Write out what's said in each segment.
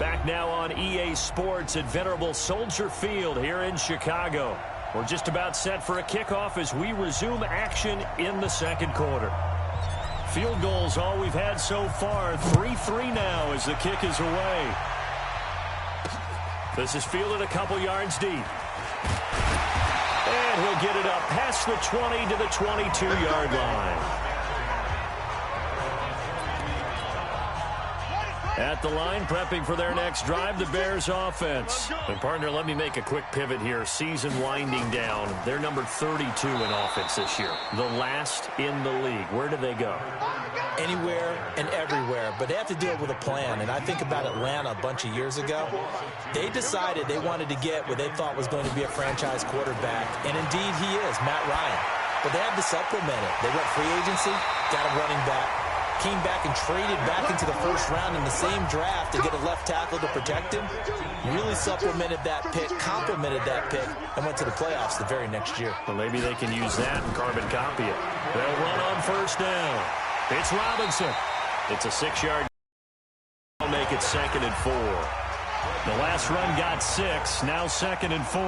Back now on EA Sports at Venerable Soldier Field here in Chicago. We're just about set for a kickoff as we resume action in the second quarter. Field goals all we've had so far. 3-3 now as the kick is away. This is fielded a couple yards deep. And he'll get it up past the 20 to the 22-yard line. At the line, prepping for their next drive, the Bears offense. And partner, let me make a quick pivot here. Season winding down. They're number 32 in offense this year. The last in the league. Where do they go? Anywhere and everywhere. But they have to do it with a plan. And I think about Atlanta a bunch of years ago. They decided they wanted to get what they thought was going to be a franchise quarterback. And indeed he is, Matt Ryan. But they had to supplement it. They went free agency, got a running back. Came back and traded back into the first round in the same draft to get a left tackle to protect him. Really supplemented that pick, complemented that pick, and went to the playoffs the very next year. Well, maybe they can use that and carbon copy it. They'll run on first down. It's Robinson. It's a 6-yard. They'll make it 2nd and 4. The last run got 6. Now 2nd and 4.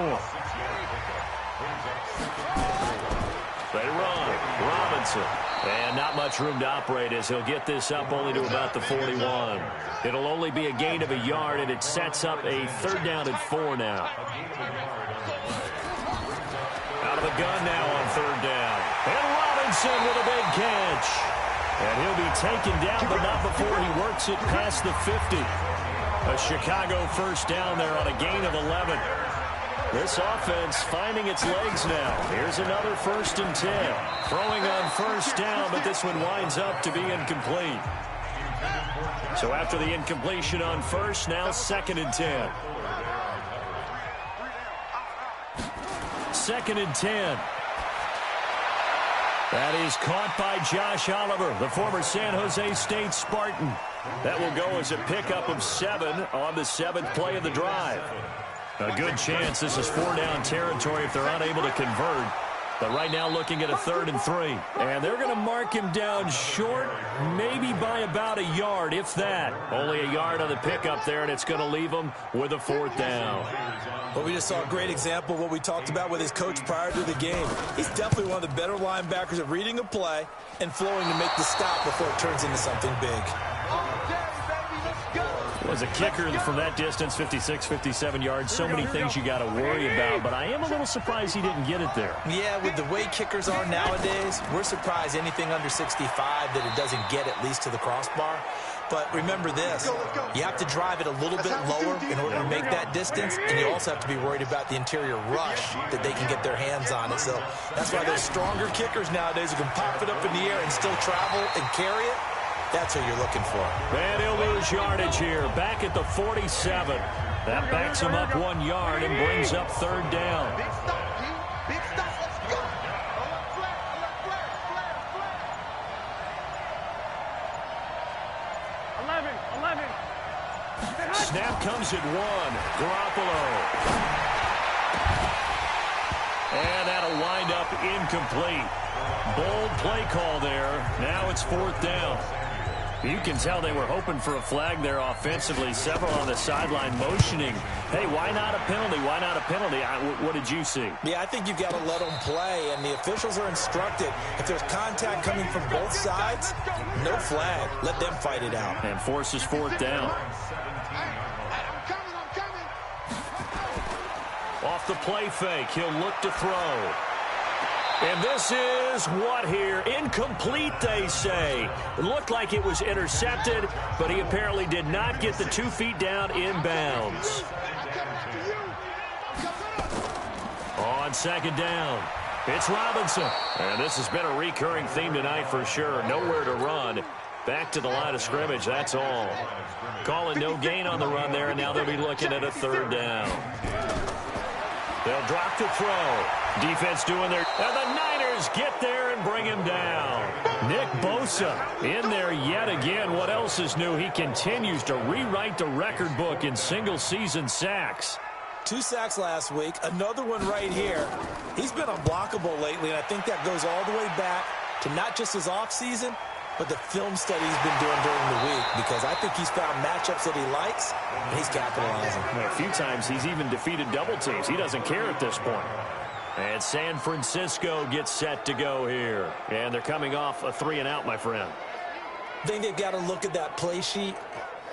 They run. Robinson. And not much room to operate as he'll get this up only to about the 41. It'll only be a gain of a yard, and it sets up a 3rd down and 4 now. Out of the gun now on 3rd down. And Robinson with a big catch. And he'll be taken down, but not before he works it past the 50. A Chicago 1st down there on a gain of 11. This offense finding its legs now. Here's another 1st and 10. Throwing on 1st down, but this one winds up to be incomplete. So after the incompletion on 1st, now 2nd and 10. 2nd and 10. That is caught by Josh Oliver, the former San Jose State Spartan. That will go as a pickup of 7 on the 7th play of the drive. A good chance this is 4-down territory if they're unable to convert. But right now looking at a 3rd and 3. And they're going to mark him down short, maybe by about a yard, if that. Only a yard on the pickup there, and it's going to leave him with a 4th down. Well, we just saw a great example of what we talked about with his coach prior to the game. He's definitely one of the better linebackers at reading a play and flowing to make the stop before it turns into something big. Was a kicker from that distance, 56, 57 yards. So many things you got to worry about, but I am a little surprised he didn't get it there. Yeah, with the way kickers are nowadays, we're surprised anything under 65 that it doesn't get at least to the crossbar. But remember this, you have to drive it a little bit lower in order to make that distance, and you also have to be worried about the interior rush that they can get their hands on it. So that's why those stronger kickers nowadays who can pop it up in the air and still travel and carry it, that's what you're looking for. And he'll lose yardage here, back at the 47. That backs him up 1 yard and brings up 3rd down. Snap comes at 1. Garoppolo. And that'll wind up incomplete. Bold play call there. Now it's 4th down. You can tell they were hoping for a flag there offensively. Several on the sideline motioning. Hey, why not a penalty? Why not a penalty? What did you see? Yeah, I think you've got to let them play, and the officials are instructed. If there's contact coming from both sides, no flag. Let them fight it out. And forces 4th down. Off the play fake, he'll look to throw. And this is what here? Incomplete, they say. It looked like it was intercepted, but he apparently did not get the 2 feet down inbounds. On 2nd down, it's Robinson. And this has been a recurring theme tonight for sure. Nowhere to run. Back to the line of scrimmage, that's all. Calling no gain on the run there, and now they'll be looking at a 3rd down. They'll drop the throw. Defense doing their... And the Niners get there and bring him down. Nick Bosa in there yet again. What else is new? He continues to rewrite the record book in single-season sacks. 2 sacks last week, another one right here. He's been unblockable lately, and I think that goes all the way back to not just his offseason, what the film study's been doing during the week, because I think he's found matchups that he likes, and he's capitalizing. A few times he's even defeated double teams. He doesn't care at this point. And San Francisco gets set to go here. And they're coming off a 3-and-out, my friend. I think they've got to look at that play sheet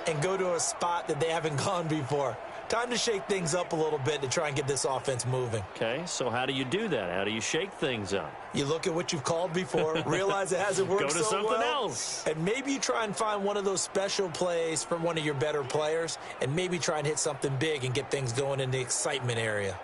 and go to a spot that they haven't gone before. Time to shake things up a little bit to try and get this offense moving. Okay, so how do you do that? How do you shake things up? You look at what you've called before, realize it hasn't worked so well. Go to something else. And maybe you try and find one of those special plays from one of your better players, and maybe try and hit something big and get things going in the excitement area.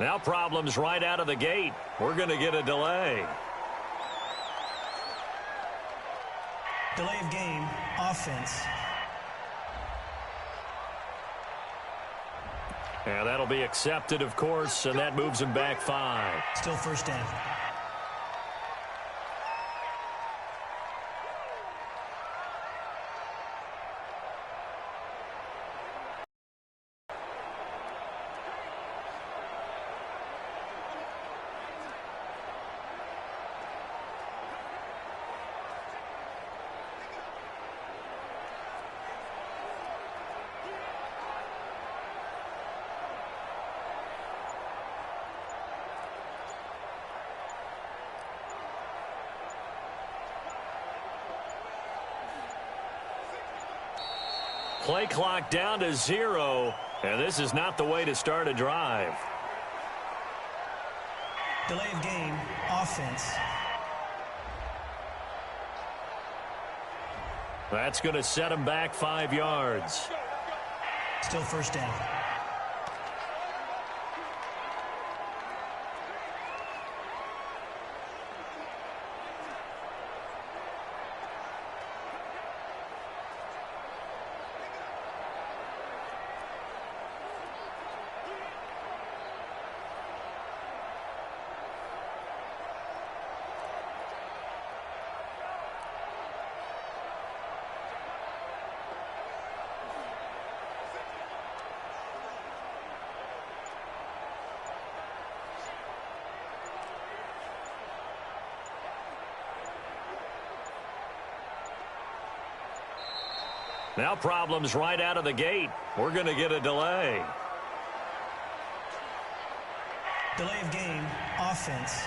Now problems right out of the gate. We're going to get a delay. Delay of game, offense. And that'll be accepted, of course, and that moves him back 5. Still first down. Play clock down to 0, and this is not the way to start a drive. Delay of game, offense. That's going to set him back 5 yards. Still first down. Now problems right out of the gate. We're going to get a delay. Delay of game, offense.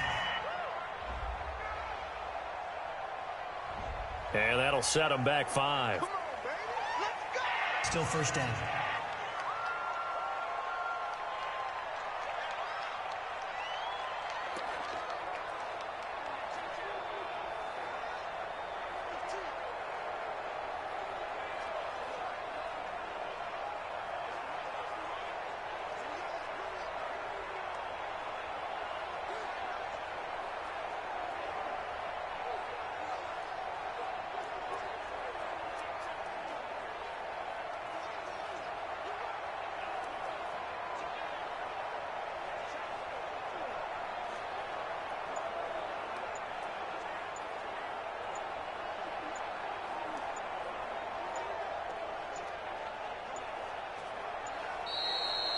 And that'll set him back 5. Still first down.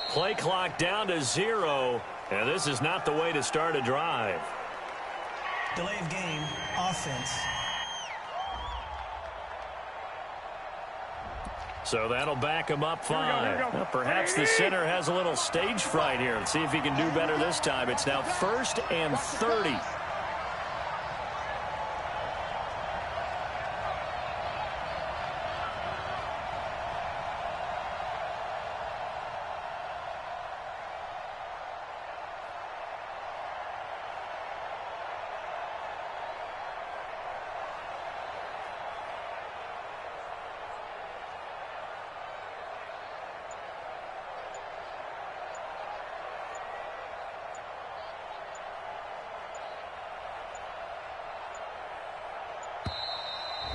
Play clock down to 0, and this is not the way to start a drive. Delay of game, offense. So that'll back him up 5. Well, perhaps the center has a little stage fright here. Let's see if he can do better this time. It's now 1st and 30.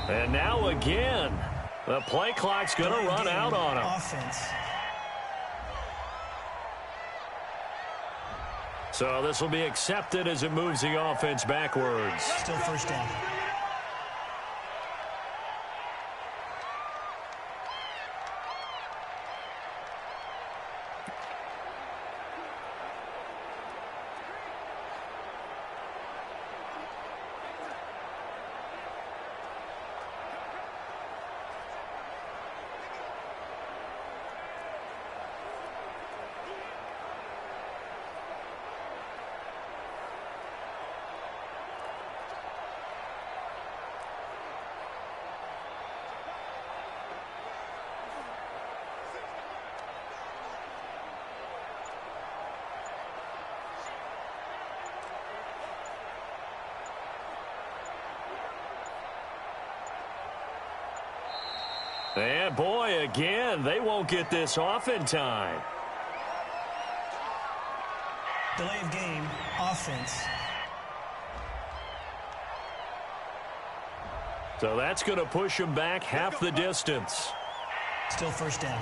And now again, the play clock's going to run out on him. Offense. So this will be accepted as it moves the offense backwards. Still first down. And boy, again, they won't get this off in time. Delay of game, offense. So that's going to push them back half the distance. Still first down.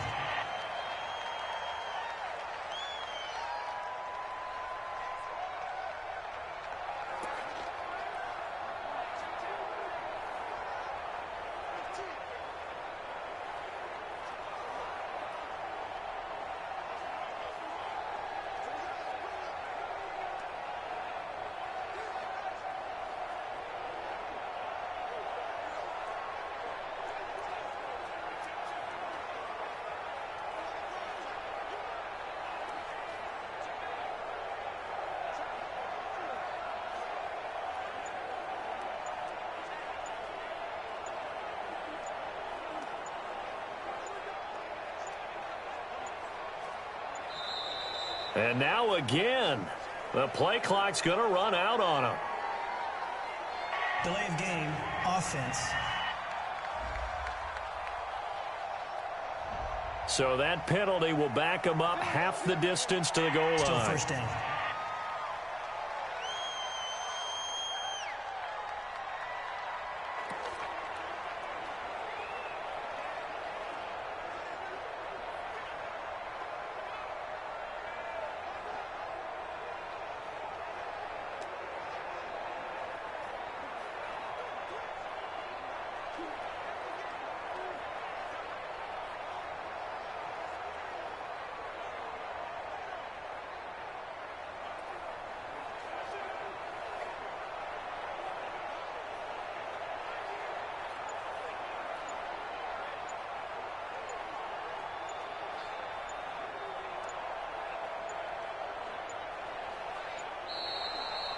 And now again, the play clock's going to run out on them. Delay of game, offense. So that penalty will back them up half the distance to the goal line. Still first down.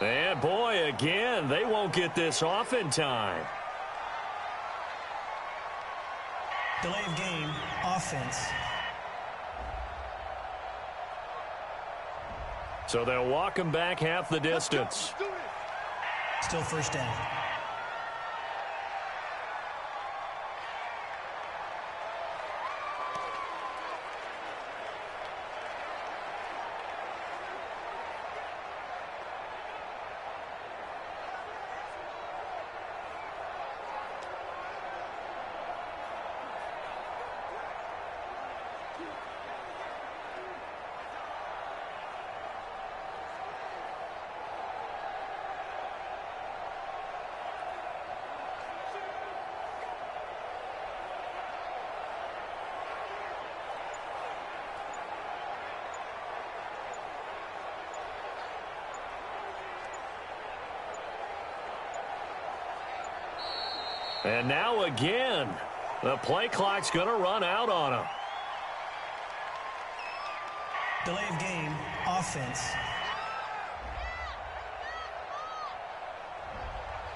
And boy, again, they won't get this off in time. Delay of game, offense. So they'll walk them back half the distance. Still first down. And now again, the play clock's going to run out on them. Delay of game, offense.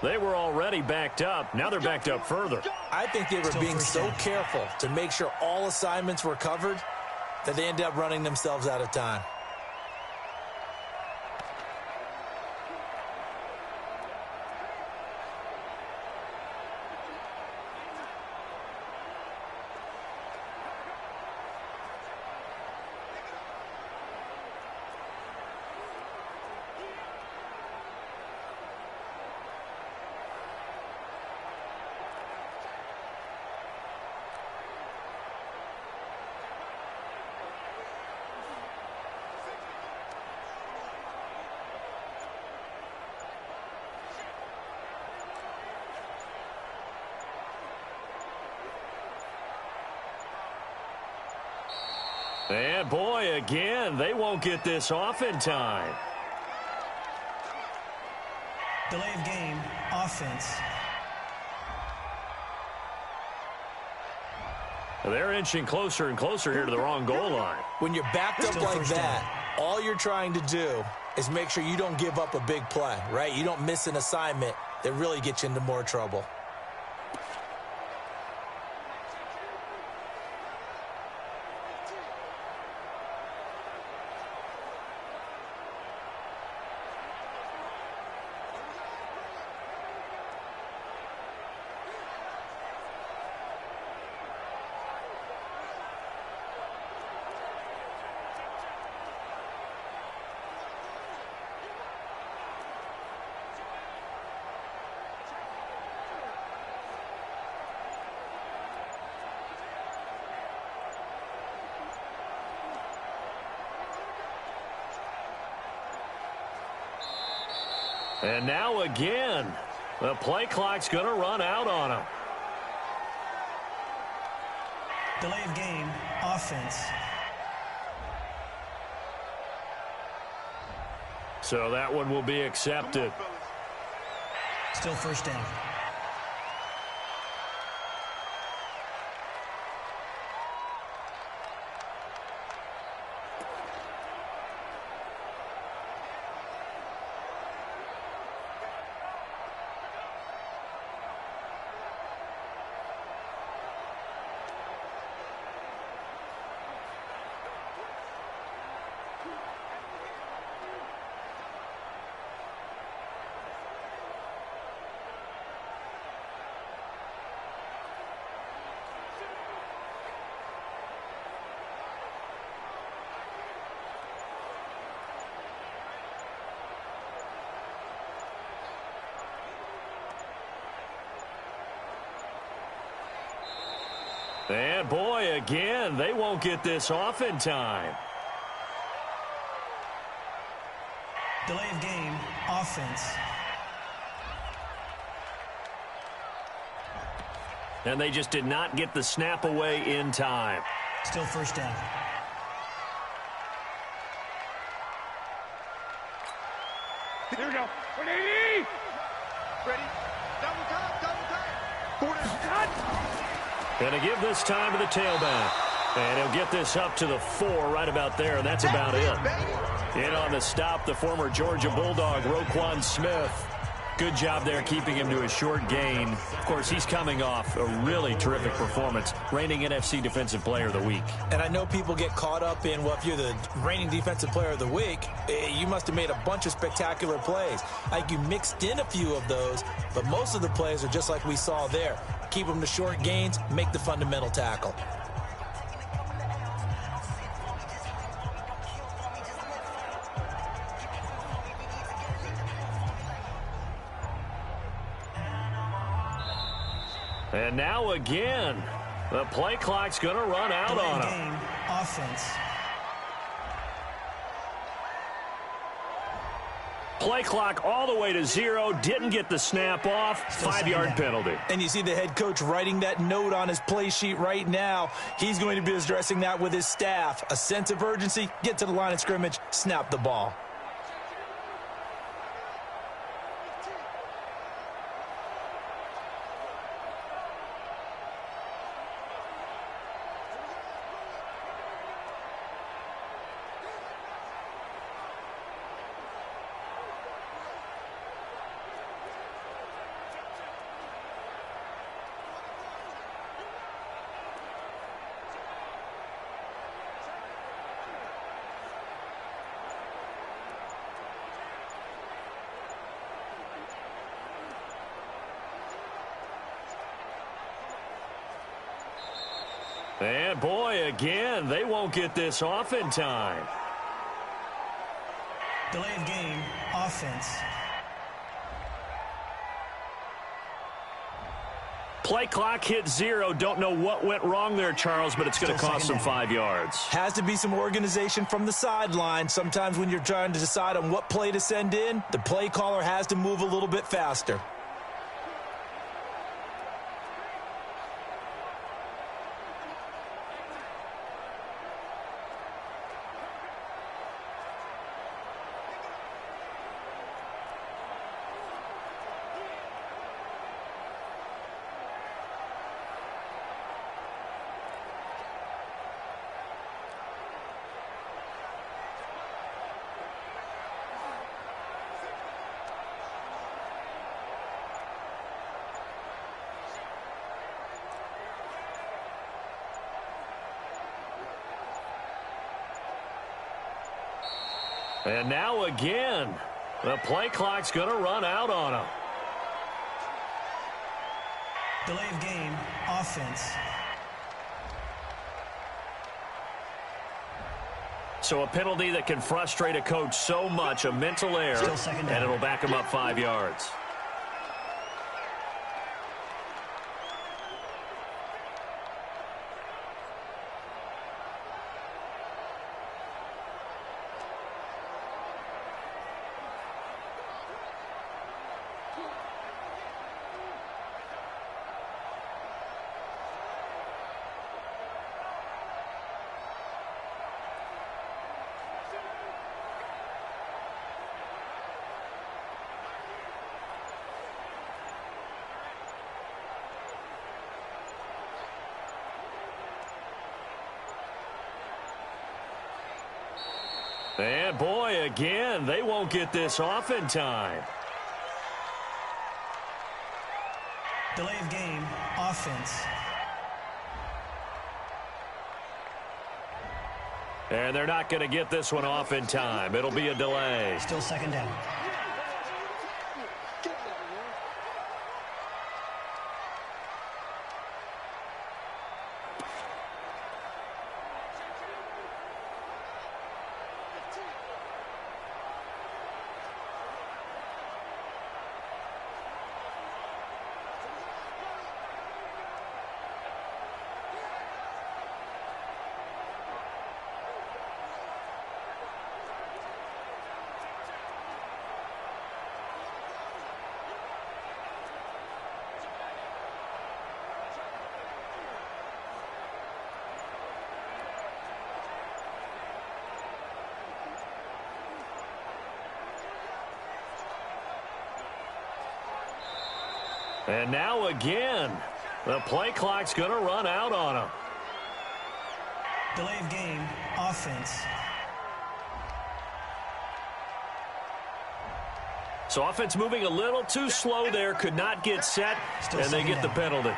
They were already backed up. Now they're backed up further. I think they were Still being first so down. careful to make sure all assignments were covered that they ended up running themselves out of time. And boy, again, they won't get this off in time. Delay of game, offense. They're inching closer and closer here to the wrong goal line. When you're backed up like that, all you're trying to do is make sure you don't give up a big play, right? You don't miss an assignment that really gets you into more trouble. And now again, the play clock's going to run out on him. Delay of game, offense. So that one will be accepted. Still first down. And boy, again, they won't get this off in time. Delay of game, offense. And they just did not get the snap away in time. Still first down. Here we go. 180. Ready? Double time. 4 down. Going to give this time to the tailback. And he'll get this up to the 4 right about there, and that's about it. In on the stop, the former Georgia Bulldog, Roquan Smith. Good job there keeping him to a short gain. Of course, he's coming off a really terrific performance, reigning NFC Defensive Player of the Week. And I know people get caught up in, well, if you're the reigning Defensive Player of the Week, you must have made a bunch of spectacular plays. I think you mixed in a few of those, but most of the plays are just like we saw there. Keep them to short gains, make the fundamental tackle. And now again, the play clock's going to run out on him. Game, offense. Play clock all the way to 0. Didn't get the snap off. 5-yard penalty. And you see the head coach writing that note on his play sheet right now. He's going to be addressing that with his staff. A sense of urgency, get to the line of scrimmage, snap the ball. And boy, again, they won't get this off in time. Delay of game, offense. Play clock hit 0. Don't know what went wrong there, Charles, but it's going to cost them 5 yards. Has to be some organization from the sideline. Sometimes when you're trying to decide on what play to send in, the play caller has to move a little bit faster. And now again, the play clock's going to run out on him. Delay of game, offense. So a penalty that can frustrate a coach so much, a mental error, Still second down. and it'll back him up 5 yards. And boy, again, they won't get this off in time. Delay of game, offense. And they're not going to get this one off in time. It'll be a delay. Still second down. And now again, the play clock's going to run out on him. Delay of game, offense. So offense moving a little too slow there, could not get set, Still and they get the penalty.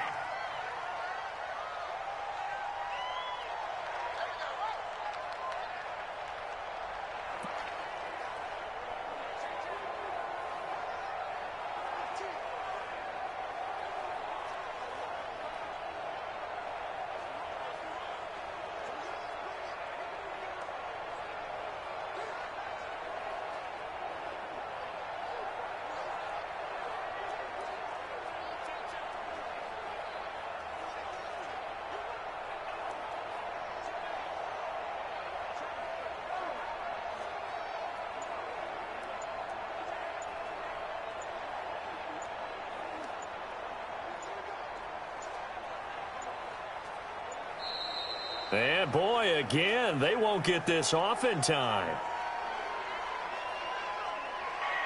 And boy, again, they won't get this off in time.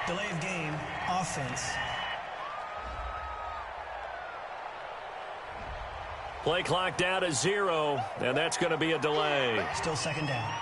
Delay of game, offense. Play clock down to 0, and that's going to be a delay. Still second down.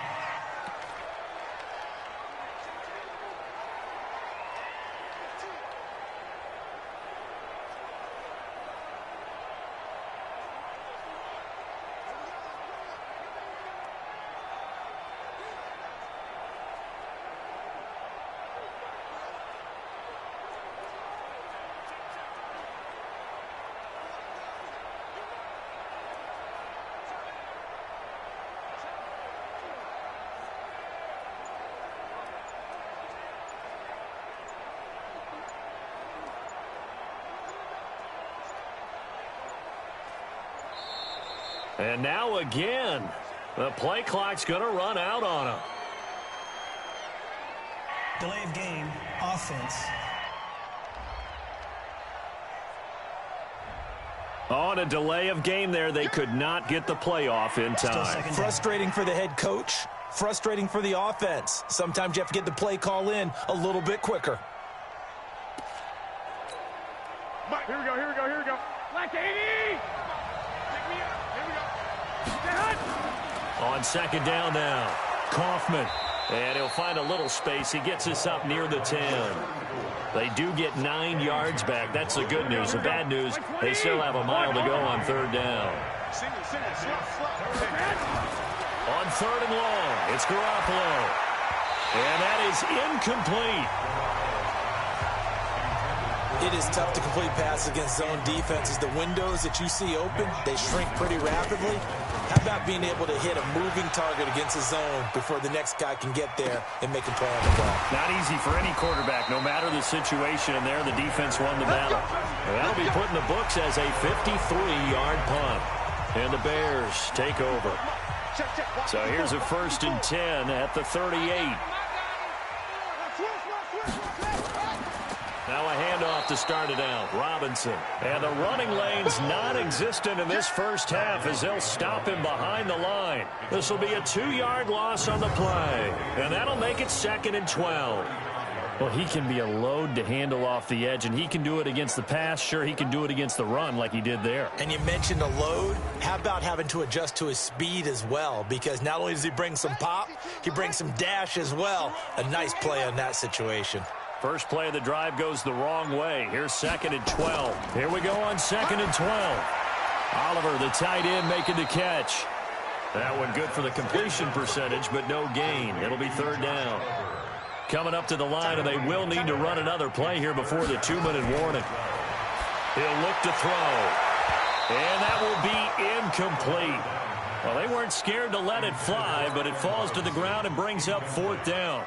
And now again, the play clock's going to run out on him. Delay of game, offense. On a delay of game there, they could not get the playoff in Still time. second down. Frustrating for the head coach. Frustrating for the offense. Sometimes you have to get the play call in a little bit quicker. Here we go, here we go, here we go. Black 80! Pick me up. Here we go. On second down now, Kaufman. And he'll find a little space. He gets us up near the 10. They do get 9 yards back. That's the good news. The bad news, they still have a mile to go on third down. On third and long, it's Garoppolo. And that is incomplete. It is tough to complete passes against zone defenses. The windows that you see open, they shrink pretty rapidly. How about being able to hit a moving target against a zone before the next guy can get there and make a play on the ball? Not easy for any quarterback, no matter the situation, and there the defense won the battle. And that'll be put in the books as a 53-yard punt. And the Bears take over. So here's a 1st and 10 at the 38. Now a handoff to start it out. Robinson. And the running lane's non-existent in this first half as they'll stop him behind the line. This will be a 2-yard loss on the play. And that'll make it 2nd and 12. Well, he can be a load to handle off the edge, and he can do it against the pass. Sure, he can do it against the run like he did there. And you mentioned a load. How about having to adjust to his speed as well? Because not only does he bring some pop, he brings some dash as well. A nice play on that situation. First play of the drive goes the wrong way. Here's 2nd and 12. Here we go on 2nd and 12. Oliver, the tight end, making the catch. That one good for the completion percentage, but no gain. It'll be 3rd down. Coming up to the line, and they will need to run another play here before the 2-minute warning. He'll look to throw. And that will be incomplete. Well, they weren't scared to let it fly, but it falls to the ground and brings up 4th down.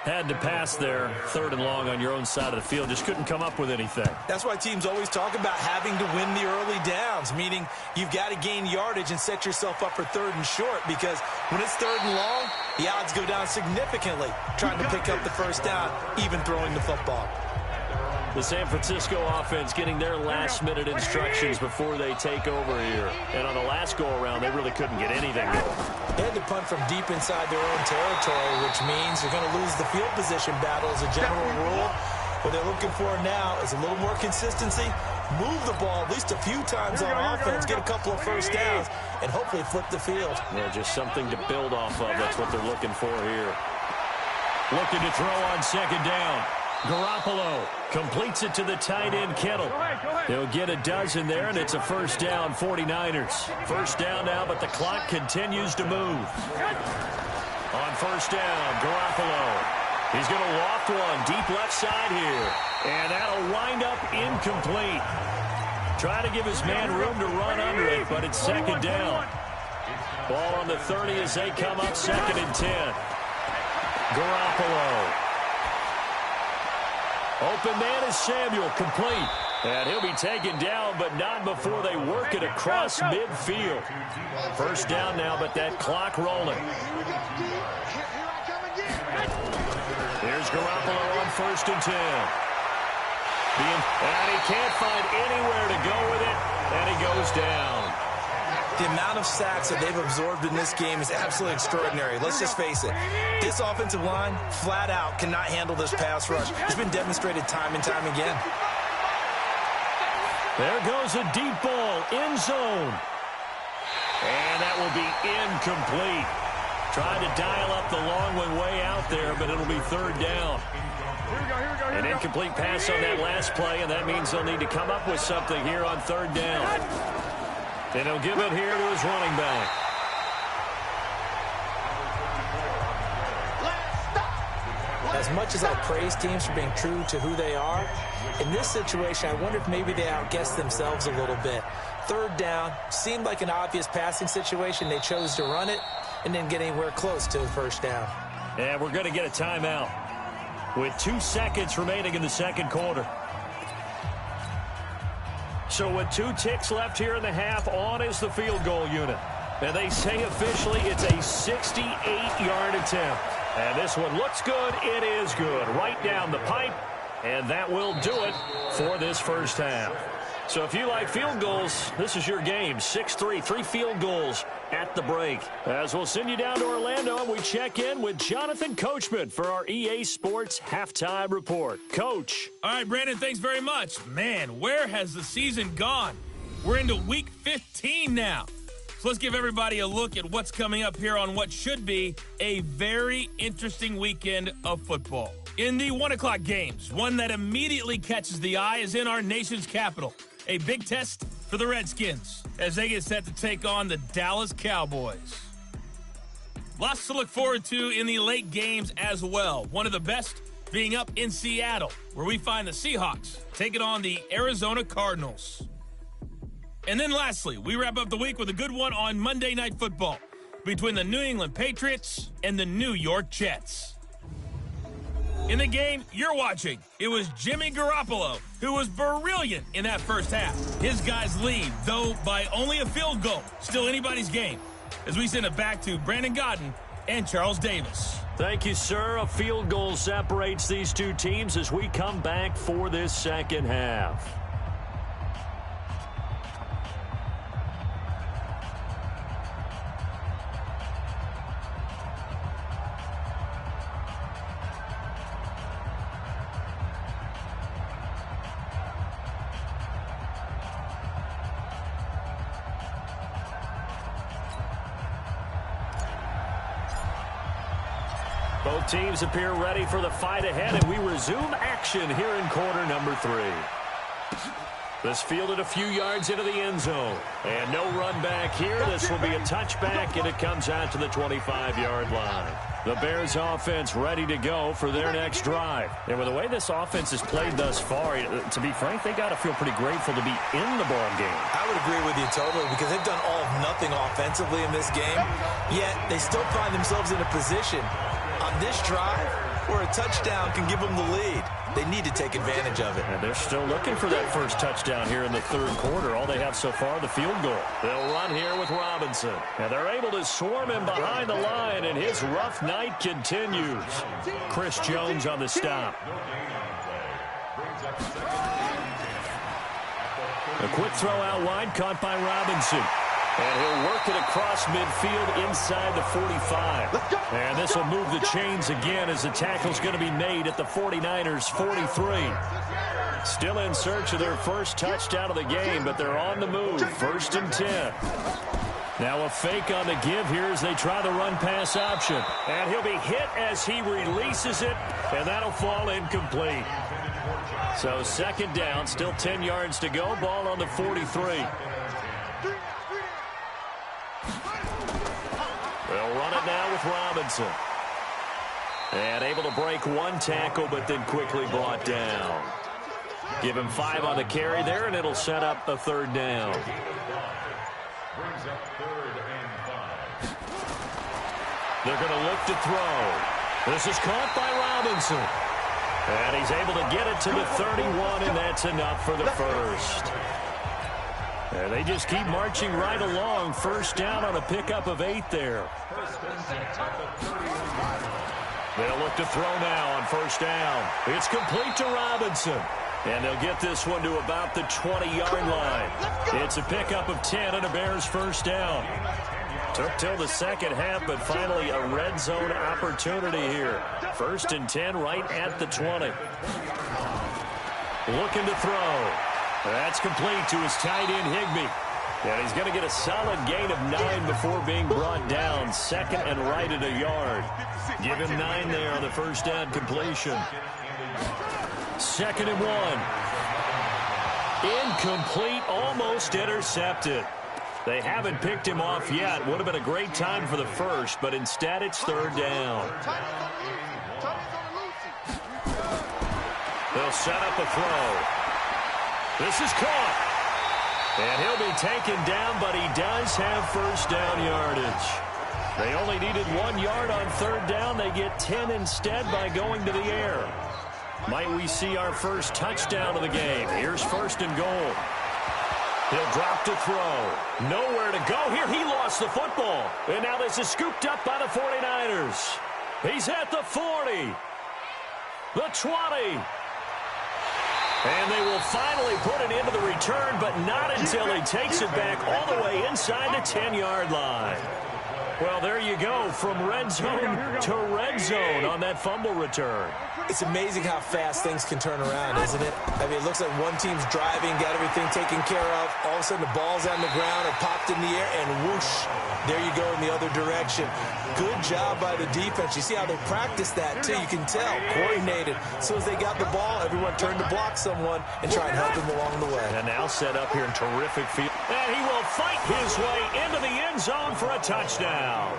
Had to pass there, 3rd and long on your own side of the field. Just couldn't come up with anything. That's why teams always talk about having to win the early downs, meaning you've got to gain yardage and set yourself up for 3rd and short, because when it's 3rd and long, the odds go down significantly trying to pick up the 1st down, even throwing the football. The San Francisco offense getting their last-minute instructions before they take over here. And on the last go-around, they really couldn't get anything going. They had to punt from deep inside their own territory, which means you're going to lose the field position battle as a general rule. What they're looking for now is a little more consistency, move the ball at least a few times on offense, get a couple of 1st downs, and hopefully flip the field. Yeah, just something to build off of. That's what they're looking for here. Looking to throw on 2nd down. Garoppolo completes it to the tight end, Kittle. He'll get a dozen there, and it's a 1st down, 49ers. 1st down now, but the clock continues to move. On 1st down, Garoppolo. He's going to loft one deep left side here, and that'll wind up incomplete. Try to give his man room to run under it, but it's 2nd down. Ball on the 30 as they come up 2nd and 10. Garoppolo. Open man is Samuel, complete. And he'll be taken down, but not before they work it across midfield. 1st down now, but that clock rolling. Here's Garoppolo on 1st and 10. And he can't find anywhere to go with it, and he goes down. The amount of sacks that they've absorbed in this game is absolutely extraordinary. Let's just face it. This offensive line, flat out, cannot handle this pass rush. It's been demonstrated time and time again. There goes a deep ball, end zone. And that will be incomplete. Tried to dial up the long one way out there, but it'll be 3rd down. An incomplete pass on that last play, and that means they'll need to come up with something here on 3rd down. And he'll give it here to his running back. As much as I praise teams for being true to who they are, in this situation, I wonder if maybe they outguessed themselves a little bit. 3rd down, seemed like an obvious passing situation. They chose to run it and didn't get anywhere close to the 1st down. And we're going to get a timeout with 2 seconds remaining in the 2nd quarter. So with 2 ticks left here in the half, on is the field goal unit. And they say officially it's a 68-yard attempt. And this one looks good. It is good. Right down the pipe. And that will do it for this 1st half. So if you like field goals, this is your game. 6-3, 3 field goals at the break. As we'll send you down to Orlando, and we check in with Jonathan Coachman for our EA Sports Halftime Report. Coach. All right, Brandon, thanks very much. Man, where has the season gone? We're into week 15 now. So let's give everybody a look at what's coming up here on what should be a very interesting weekend of football. In the 1 o'clock games, one that immediately catches the eye is in our nation's capital. A big test for the Redskins as they get set to take on the Dallas Cowboys. Lots to look forward to in the late games as well. One of the best being up in Seattle, where we find the Seahawks taking on the Arizona Cardinals. And then lastly, we wrap up the week with a good one on Monday Night Football between the New England Patriots and the New York Jets. In the game you're watching, it was Jimmy Garoppolo who was brilliant in that first half. His guys lead, though by only a field goal. Still anybody's game. As we send it back to Brandon Godden and Charles Davis. Thank you, sir. A field goal separates these two teams as we come back for this second half. Both teams appear ready for the fight ahead, and we resume action here in quarter number 3. This fielded a few yards into the end zone. And no run back here. This will be a touchback, and it comes out to the 25-yard line. The Bears offense ready to go for their next drive. And with the way this offense has played thus far, to be frank, they got to feel pretty grateful to be in the ball game. I would agree with you totally, because they've done all of nothing offensively in this game, yet they still find themselves in a position on this drive where a touchdown can give them the lead. They need to take advantage of it. And they're still looking for that first touchdown here in the third quarter. All they have so far, the field goal. They'll run here with Robinson. And they're able to swarm him behind the line, and his rough night continues. Chris Jones on the stop. A quick throw out wide, caught by Robinson. And he'll work it across midfield inside the 45. And this will move the chains again as the tackle's going to be made at the 49ers' 43. Still in search of their first touchdown of the game, but they're on the move. 1st and 10. Now a fake on the give here as they try the run-pass option. And he'll be hit as he releases it, and that'll fall incomplete. So 2nd down, still 10 yards to go. Ball on the 43. They'll run it now with Robinson. And able to break one tackle, but then quickly brought down. Give him 5 on the carry there, and it'll set up a 3rd down. They're going to look to throw. This is caught by Robinson. And he's able to get it to the 31, and that's enough for the first. And they just keep marching right along. 1st down on a pickup of 8 there. They'll look to throw now on 1st down. It's complete to Robinson. And they'll get this one to about the 20-yard line. It's a pickup of 10 and a Bears 1st down. Took till the second half, but finally a red zone opportunity here. 1st and 10 right at the 20. Looking to throw. That's complete to his tight end, Higbee. And he's going to get a solid gain of 9 before being brought down. 2nd and right at a yard. Give him 9 there on the 1st down completion. 2nd and 1. Incomplete, almost intercepted. They haven't picked him off yet. Would have been a great time for the first, but instead it's 3rd down. They'll set up a throw. This is caught. And he'll be taken down, but he does have 1st down yardage. They only needed 1 yard on 3rd down. They get 10 instead by going to the air. Might we see our first touchdown of the game? Here's 1st and goal. He'll drop to throw. Nowhere to go here. He lost the football. And now this is scooped up by the 49ers. He's at the 40. The 20. And they will finally put it into the return, but not until he takes it back all the way inside the 10-yard line. Well, there you go, from red zone to red zone on that fumble return. It's amazing how fast things can turn around, isn't it? I mean, it looks like one team's driving, got everything taken care of. All of a sudden, the ball's on the ground or popped in the air, and whoosh, there you go in the other direction. Good job by the defense. You see how they practiced that, too. You can tell, coordinated. As soon as they got the ball, everyone turned to block someone and try and help them along the way. And now set up here in terrific field. And he will fight his way into the end zone for a touchdown.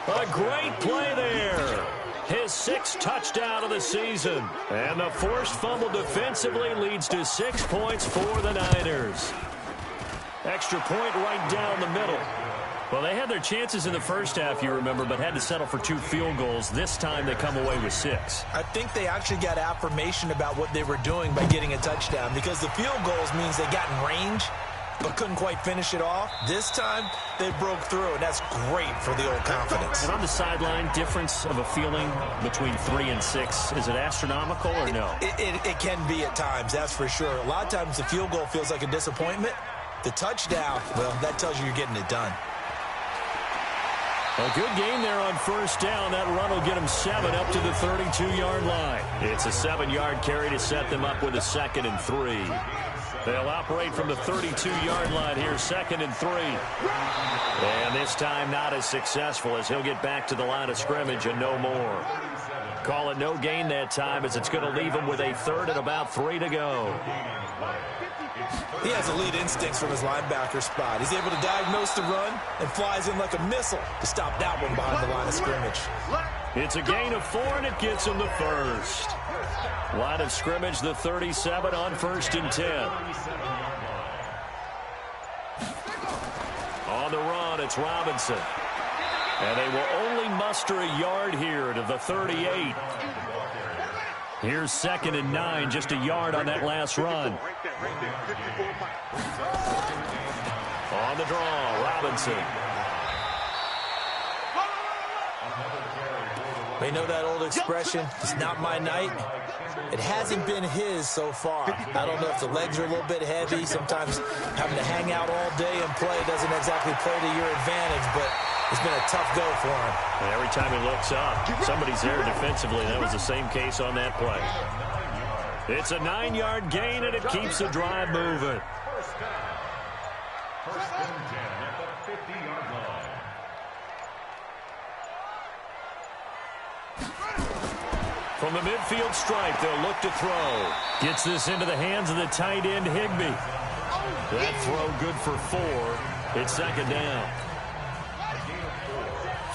A great play there. His 6th touchdown of the season. And the forced fumble defensively leads to 6 points for the Niners. Extra point right down the middle. Well, they had their chances in the first half, you remember, but had to settle for 2 field goals. This time they come away with 6. I think they actually got affirmation about what they were doing by getting a touchdown, because the field goals means they got in range but couldn't quite finish it off. This time, they broke through, and that's great for the old confidence. And on the sideline, difference of a feeling between 3 and 6, is it astronomical or no? It can be at times, that's for sure. A lot of times the field goal feels like a disappointment. The touchdown, well, that tells you you're getting it done. A good game there on first down. That run will get him 7 up to the 32-yard line. It's a 7-yard carry to set them up with a 2nd and 3. They'll operate from the 32-yard line here, 2nd and 3. And this time not as successful, as he'll get back to the line of scrimmage and no more. Call it no gain that time, as it's going to leave him with a 3rd and about 3 to go. He has elite instincts from his linebacker spot. He's able to diagnose the run and flies in like a missile to stop that one behind the line of scrimmage. It's a gain of 4, and it gets him the 1st. Line of scrimmage, the 37 on 1st and 10. On the run, it's Robinson. And they will only muster a yard here to the 38. Here's 2nd and 9, just a yard on that last run. On the draw, Robinson. They know that old expression, it's not my night. It hasn't been his so far. I don't know if the legs are a little bit heavy. Sometimes having to hang out all day and play doesn't exactly play to your advantage, but it's been a tough go for him. And every time he looks up, somebody's there defensively. That was the same case on that play. It's a 9-yard gain, and it keeps the drive moving. First and 10 at the 50-yard line. From the midfield stripe, they'll look to throw. Gets this into the hands of the tight end, Higbee. That throw good for 4. It's 2nd down.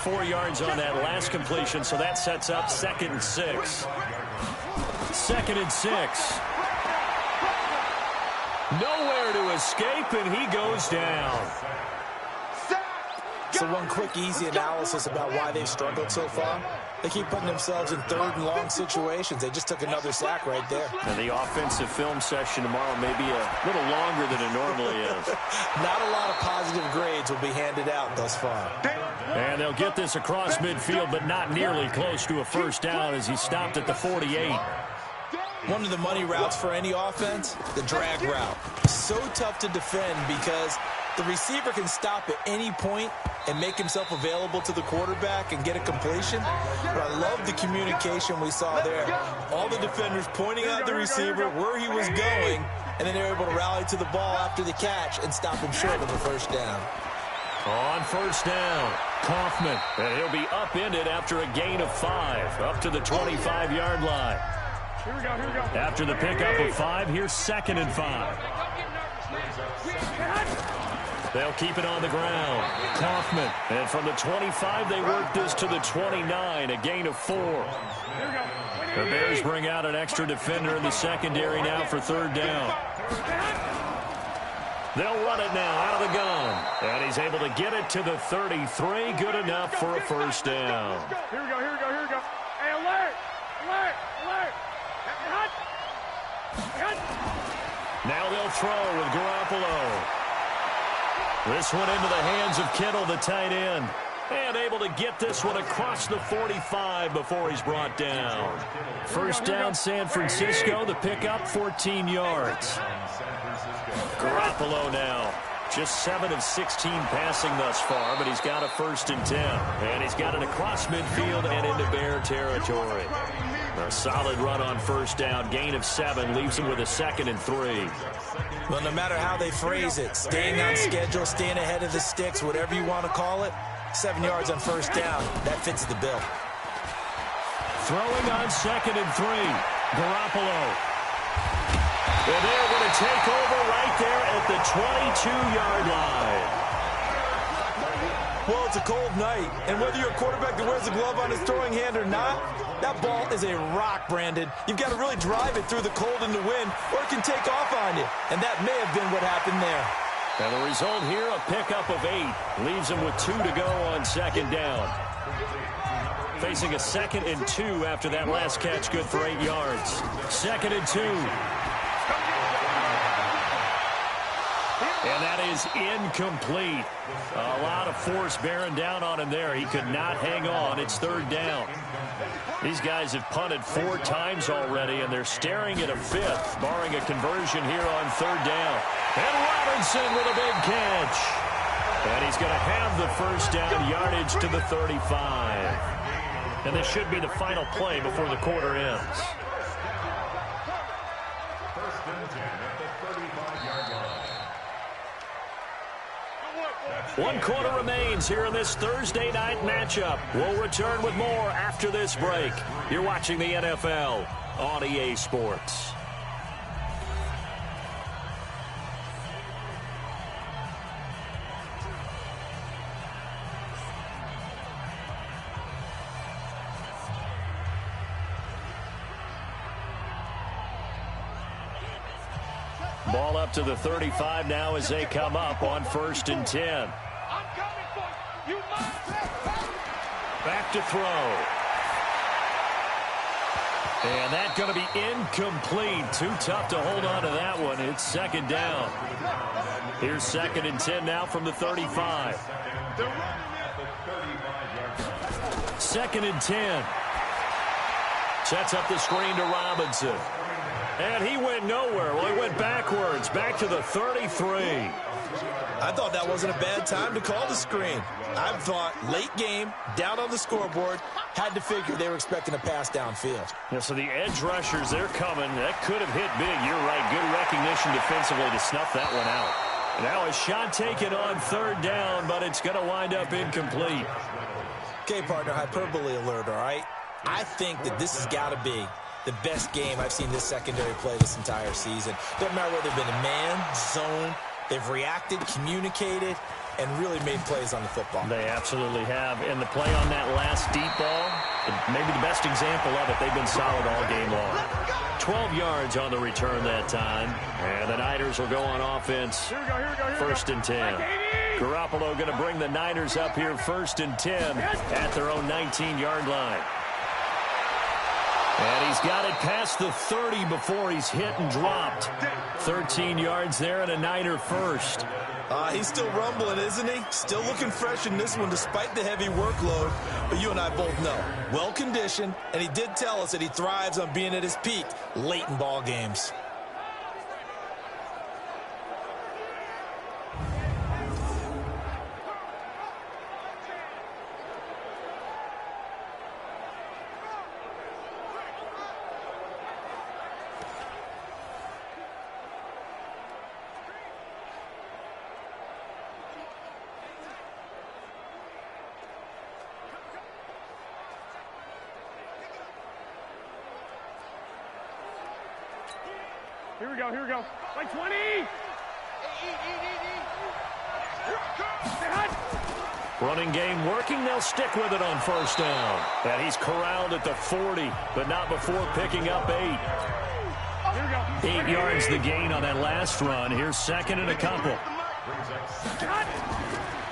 4 yards on that last completion, so that sets up 2nd and 6. 2nd and 6. Nowhere to escape, and he goes down. So one quick, easy analysis about why they've struggled so far. They keep putting themselves in 3rd and long situations. They just took another sack right there. And the offensive film session tomorrow may be a little longer than it normally is. Not a lot of positive grades will be handed out thus far. And they'll get this across midfield, but not nearly close to a 1st down as he stopped at the 48. One of the money routes for any offense, the drag route. So tough to defend because the receiver can stop at any point and make himself available to the quarterback and get a completion. But I love the communication we saw there. All the defenders pointing out the receiver, where he was going, and then they were able to rally to the ball after the catch and stop him short of a 1st down. On 1st down, Kaufman. And he'll be upended after a gain of 5, up to the 25-yard line. Here we go. After the pickup of 5, here's 2nd and 5. They'll keep it on the ground. Kaufman. And from the 25, they work this to the 29, a gain of 4. The Bears bring out an extra defender in the secondary now for 3rd down. They'll run it now out of the gun. And he's able to get it to the 33. Good enough for a 1st down. Here we go. Hey, alert! Now they'll throw with Garoppolo. This one into the hands of Kittle, the tight end. And able to get this one across the 45 before he's brought down. 1st down, San Francisco. The pickup, 14 yards. Garoppolo now. Just 7 of 16 passing thus far, but he's got a 1st and 10. And he's got it across midfield and into Bear territory. A solid run on 1st down. Gain of 7 leaves him with a 2nd and 3. Well, no matter how they phrase it, staying on schedule, staying ahead of the sticks, whatever you want to call it, 7 yards on 1st down, that fits the bill. Throwing on 2nd and 3, Garoppolo. And they're going to take over right there at the 22-yard line. Well, it's a cold night, and whether you're a quarterback that wears a glove on his throwing hand or not, that ball is a rock, Brandon. You've got to really drive it through the cold and the wind, or it can take off on you. And that may have been what happened there. And the result here, a pickup of 8. Leaves him with 2 to go on second down. Facing a 2nd and 2 after that last catch, good for 8 yards. 2nd and 2. And that is incomplete. A lot of force bearing down on him there. He could not hang on. It's 3rd down. These guys have punted 4 times already, and they're staring at a 5th, barring a conversion here on 3rd down. And Robinson with a big catch. And he's going to have the 1st down, yardage to the 35. And this should be the final play before the quarter ends. 1st and 10 at the 35-yard line. 1 quarter remains here in this Thursday night matchup. We'll return with more after this break. You're watching the NFL on EA Sports. Ball up to the 35 now as they come up on 1st and 10. Back to throw. And that's going to be incomplete. Too tough to hold on to that one. It's 2nd down. Here's 2nd and 10 now from the 35. 2nd and 10. Sets up the screen to Robinson. And he went nowhere. Well, he went backwards, back to the 33. I thought that wasn't a bad time to call the screen. I thought late game, down on the scoreboard, had to figure they were expecting a pass downfield. Yeah, so the edge rushers, they're coming. That could have hit big. You're right. Good recognition defensively to snuff that one out. Now a shot taken on 3rd down, but it's going to wind up incomplete. Okay, partner, hyperbole alert, all right? I think that this has got to be the best game I've seen this secondary play this entire season. Doesn't matter whether they've been a man, zone, they've reacted, communicated, and really made plays on the football. They absolutely have. And the play on that last deep ball, maybe the best example of it, they've been solid all game long. 12 yards on the return that time. And the Niners will go on offense. Here we go. 1st and 10. Garoppolo going to bring the Niners up here 1st and 10 at their own 19-yard line. And he's got it past the 30 before he's hit and dropped. 13 yards there and a Niner first. He's still rumbling, isn't he? Still looking fresh in this one despite the heavy workload. But you and I both know, well-conditioned, and he did tell us that he thrives on being at his peak late in ball games. Here we go. Like 20. Running game working. They'll stick with it on 1st down. And he's corralled at the 40, but not before picking up 8. 8 yards the gain on that last run. Here's 2nd and a couple.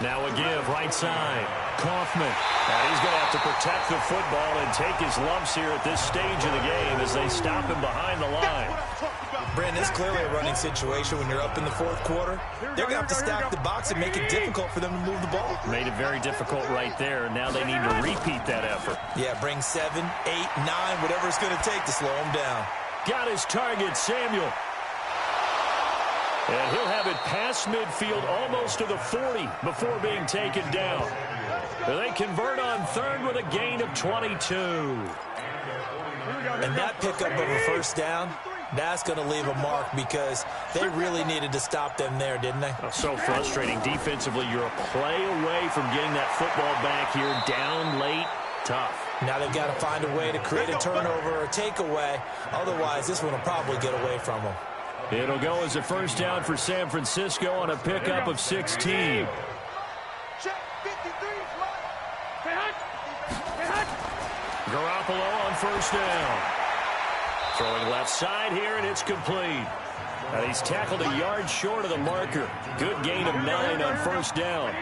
Now a give, right side. Kaufman. And he's going to have to protect the football and take his lumps here at this stage of the game as they stop him behind the line. Brandon, it's clearly a running situation when you're up in the 4th quarter. They're going to have to stack the box and make it difficult for them to move the ball. Made it very difficult right there. Now they need to repeat that effort. Yeah, bring 7, 8, 9, whatever it's going to take to slow them down. Got his target, Samuel. And he'll have it past midfield almost to the 40 before being taken down. They convert on 3rd with a gain of 22. And that pickup of a 1st down, that's going to leave a mark because they really needed to stop them there, didn't they? Oh, so frustrating. Defensively, you're a play away from getting that football back here. Down late, tough. Now they've got to find a way to create a turnover or a takeaway. Otherwise, this one will probably get away from them. It'll go as a first down for San Francisco on a pickup of 16. Garoppolo on first down. Throwing left side here, and it's complete. And he's tackled a yard short of the marker. Good gain of 9 on first down.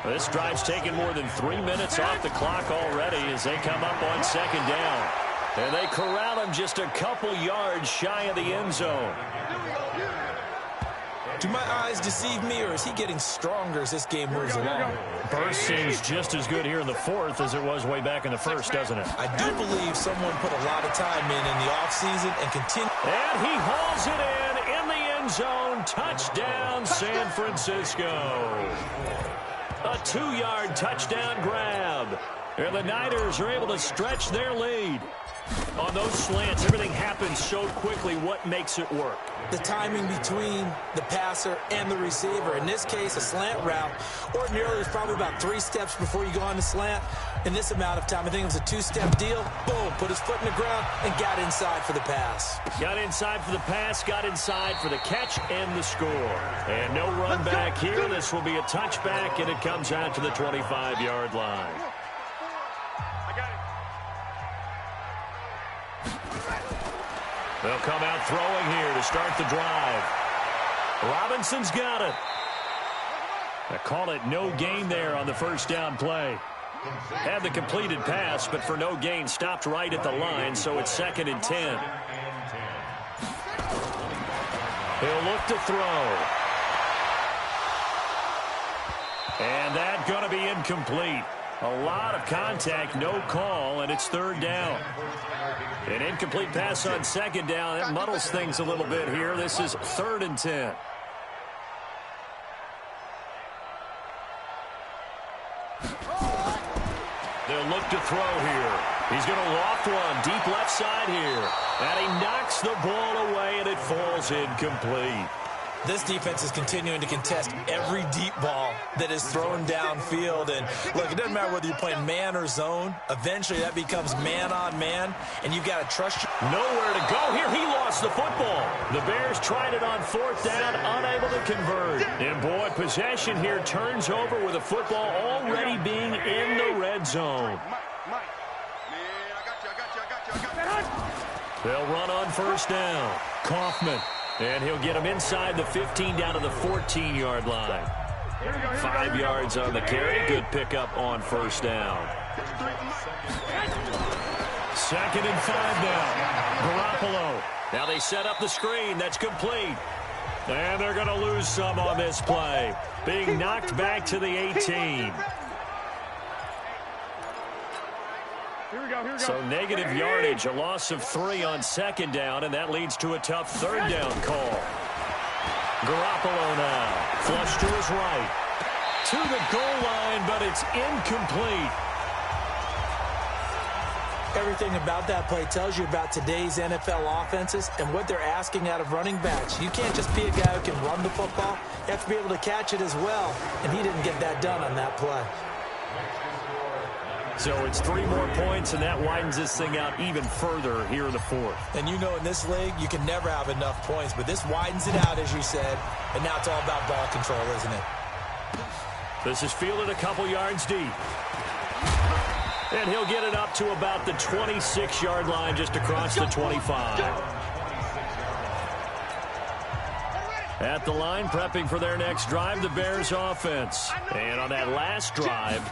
This drive's taken more than 3 minutes off the clock already as they come up on second down. And they corral him just a couple yards shy of the end zone. Do my eyes deceive me, or is he getting stronger as this game moves along? Burst seems just as good here in the fourth as it was way back in the first, doesn't it? I do believe someone put a lot of time in the offseason and continue. And he hauls it in the end zone. Touchdown, San Francisco. A 2-yard touchdown grab. And the Niners are able to stretch their lead. On those slants, everything happens so quickly. What makes it work? The timing between the passer and the receiver. In this case, a slant route ordinarily is probably about 3 steps before you go on the slant. In this amount of time, I think it was a 2-step deal. Boom, put his foot in the ground and got inside for the pass. Got inside for the pass, got inside for the catch and the score. And no run back here. This will be a touchback, and it comes out to the 25-yard line. They'll come out throwing here to start the drive. Robinson's got it. They call it no gain there on the first down play. Had the completed pass, but for no gain, stopped right at the line, so it's 2nd and 10. He'll look to throw. And that's going to be incomplete. A lot of contact, no call, and it's 3rd down. An incomplete pass on 2nd down. That muddles things a little bit here. This is 3rd and 10. They'll look to throw here. He's going to loft one deep left side here. And he knocks the ball away, and it falls incomplete. This defense is continuing to contest every deep ball that is thrown downfield. And, look, it doesn't matter whether you're playing man or zone. Eventually, that becomes man on man, and you've got to trust you. Nowhere to go here. He lost the football. The Bears tried it on 4th down, unable to convert. And, boy, possession here turns over with the football already being in the red zone. They'll run on first down. Kaufman. And he'll get him inside the 15 down to the 14-yard line. 5 yards on the carry. Good pickup on first down. 2nd and 5 now. Garoppolo. Now they set up the screen. That's complete. And they're going to lose some on this play. Being knocked back to the 18. So negative yardage, a loss of 3 on 2nd down, and that leads to a tough 3rd down call. Garoppolo now, flush to his right. To the goal line, but it's incomplete. Everything about that play tells you about today's NFL offenses and what they're asking out of running backs. You can't just be a guy who can run the football. You have to be able to catch it as well, and he didn't get that done on that play. So it's 3 more points, and that widens this thing out even further here in the 4th. And you know in this league, you can never have enough points, but this widens it out, as you said, and now it's all about ball control, isn't it? This is fielded a couple yards deep. And he'll get it up to about the 26-yard line just across the 25. At the line, prepping for their next drive, the Bears offense. And on that last drive,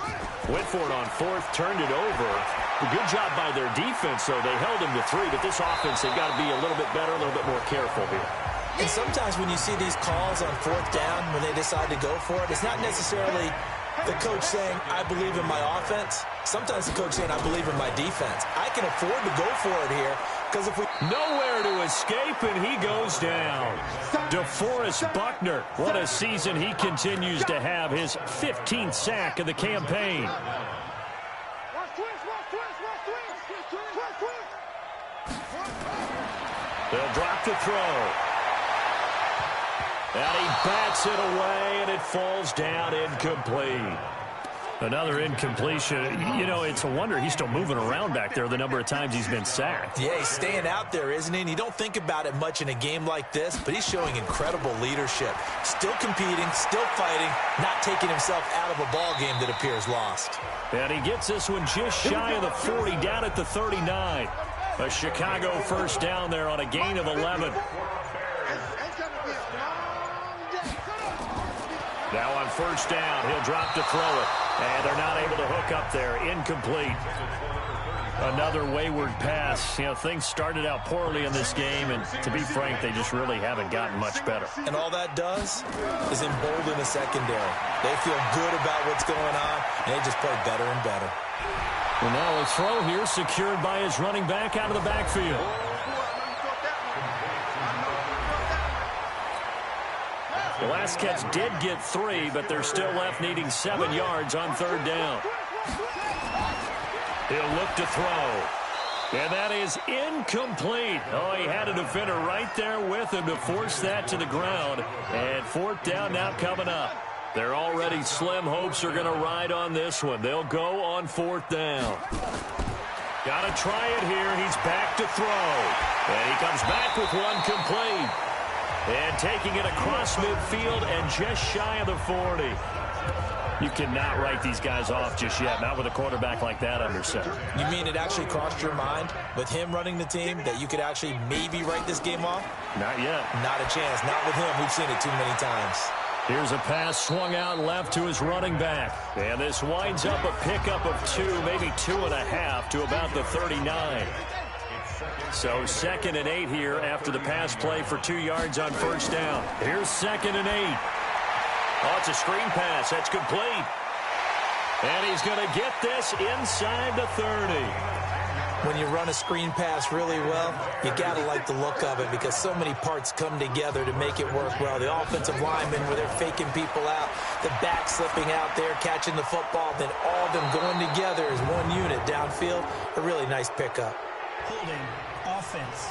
went for it on 4th, turned it over. A good job by their defense, though. They held him to 3, but this offense, they've got to be a little bit better, a little bit more careful here. And sometimes when you see these calls on 4th down, when they decide to go for it, it's not necessarily the coach saying, I believe in my offense. Sometimes the coach saying, I believe in my defense. I can afford to go for it here. Because if we nowhere to escape, and he goes down. DeForest Buckner, what a season he continues to have, his 15th sack of the campaign. They'll drop the throw. And he bats it away, and it falls down incomplete. Another incompletion. You know, it's a wonder he's still moving around back there the number of times he's been sacked. Yeah, he's staying out there, isn't he? And you don't think about it much in a game like this, but he's showing incredible leadership. Still competing, still fighting, not taking himself out of a ball game that appears lost. And he gets this one just shy of the 40, down at the 39. A Chicago first down there on a gain of 11. Now on first down, he'll drop to throw it. And they're not able to hook up there. Incomplete. Another wayward pass. You know, things started out poorly in this game, and to be frank, they just really haven't gotten much better. And all that does is embolden the secondary. They feel good about what's going on, and they just play better and better. Well, now a throw here secured by his running back out of the backfield. The last catch did get 3, but they're still left needing 7 yards on third down. He'll look to throw. And that is incomplete. Oh, he had a defender right there with him to force that to the ground. And fourth down now coming up. Their already slim hopes are going to ride on this one. They'll go on fourth down. Got to try it here. He's back to throw. And he comes back with one complete. And taking it across midfield and just shy of the 40. You cannot write these guys off just yet, not with a quarterback like that under center. You mean it actually crossed your mind with him running the team that you could actually maybe write this game off? Not yet. Not a chance. Not with him. We've seen it too many times. Here's a pass swung out left to his running back. And this winds up a pickup of 2, maybe 2.5 to about the 39. So 2nd and 8 here after the pass play for 2 yards on first down. Here's 2nd and 8. Oh, it's a screen pass. That's complete. And he's going to get this inside the 30. When you run a screen pass really well, you got to like the look of it because so many parts come together to make it work well. The offensive linemen where they're faking people out, the back slipping out there, catching the football, then all of them going together as one unit downfield. A really nice pickup. Holding offense.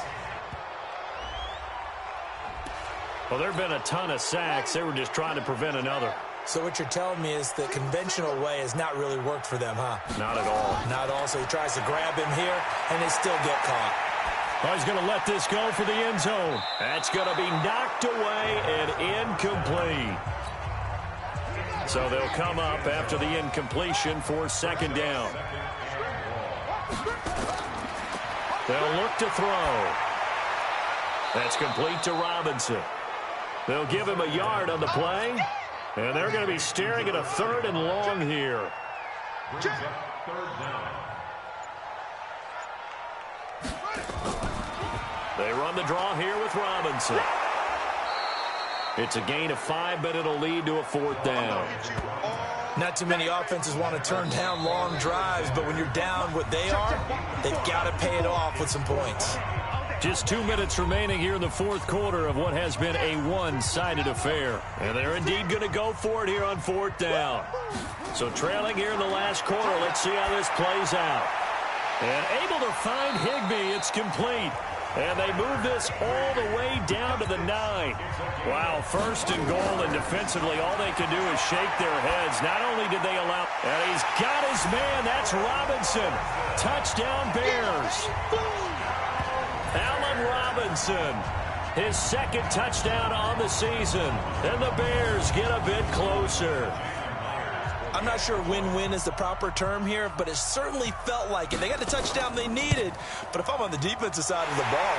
Well, there have been a ton of sacks. They were just trying to prevent another. So what you're telling me is the conventional way has not really worked for them, huh? Not at all. Not at all. So he tries to grab him here, and they still get caught. Oh, he's going to let this go for the end zone. That's going to be knocked away and incomplete. So they'll come up after the incompletion for 2nd down. They'll look to throw. That's complete to Robinson. They'll give him a yard on the play. And they're going to be staring at a 3rd and long here. They run the draw here with Robinson. It's a gain of 5, but it'll lead to a 4th down. Not too many offenses want to turn down long drives, but when you're down what they are, they've got to pay it off with some points. Just 2 minutes remaining here in the 4th quarter of what has been a one-sided affair. And they're indeed going to go for it here on 4th down. So trailing here in the last quarter, let's see how this plays out. And able to find Higbee, it's complete. And they move this all the way down to the 9. Wow, 1st and goal, and defensively all they can do is shake their heads. Not only did they allow, and he's got his man, that's Robinson. Touchdown Bears. Allen Robinson, his 2nd touchdown on the season. And the Bears get a bit closer. I'm not sure win-win is the proper term here, but it certainly felt like it. They got the touchdown they needed, but if I'm on the defensive side of the ball,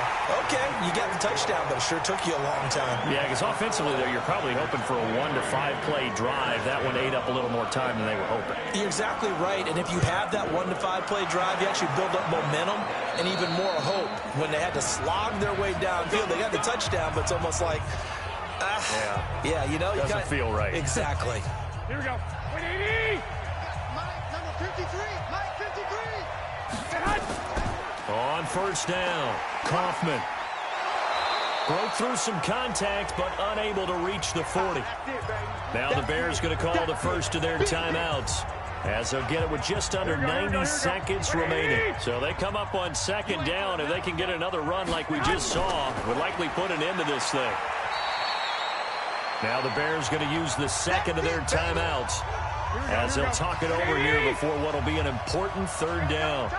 okay, you got the touchdown, but it sure took you a long time. Yeah, because offensively, there, you're probably hoping for a 1 to 5 play drive. That one ate up a little more time than they were hoping. You're exactly right, and if you have that 1 to 5 play drive, you actually build up momentum and even more hope. When they had to slog their way downfield, they got the touchdown, but it's almost like, yeah, you know, you doesn't feel right. Exactly. Here we go. Wait, 80! Mike, number 53. Mike, 53. On first down, Kaufman broke through some contact, but unable to reach the 40. Now the Bears going to call the first of their timeouts, as they'll get it with just under 90 seconds remaining. So they come up on 2nd down, and they can get another run like we just saw, would likely put an end to this thing. Now the Bears going to use the 2nd of their timeouts. as they'll talk it over here before what will be an important third down.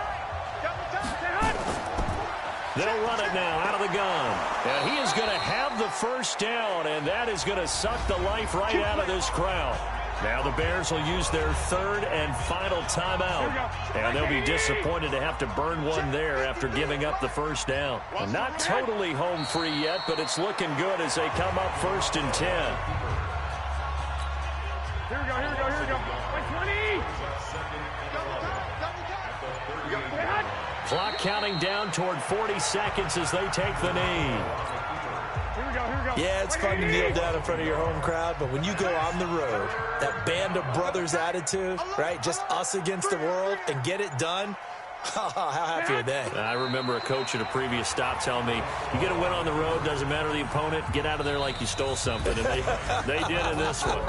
They'll run it now out of the gun. And he is going to have the first down, and that is going to suck the life right out of this crowd. Now the Bears will use their third and final timeout, and they'll be disappointed to have to burn one there after giving up the first down. Not totally home free yet, but it's looking good as they come up 1st and 10. Here we go, here we go, here we go. 20. Clock counting down toward 40 seconds as they take the knee. Here we go, here we go. Yeah, it's fun to kneel down in front of your home crowd, but when you go on the road, that band of brothers attitude, right, just us against the world, and get it done, how happy are they? I remember a coach at a previous stop telling me, you get a win on the road, doesn't matter the opponent, get out of there like you stole something, and they did in this one.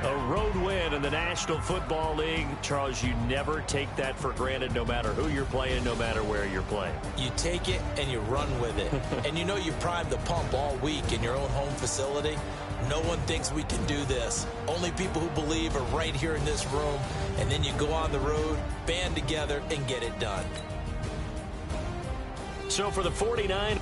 A road win in the National Football League. Charles, you never take that for granted no matter who you're playing, no matter where you're playing. You take it and you run with it. And you know you primed the pump all week in your own home facility. No one thinks we can do this. Only people who believe are right here in this room. And then you go on the road, band together, and get it done. So for the 49...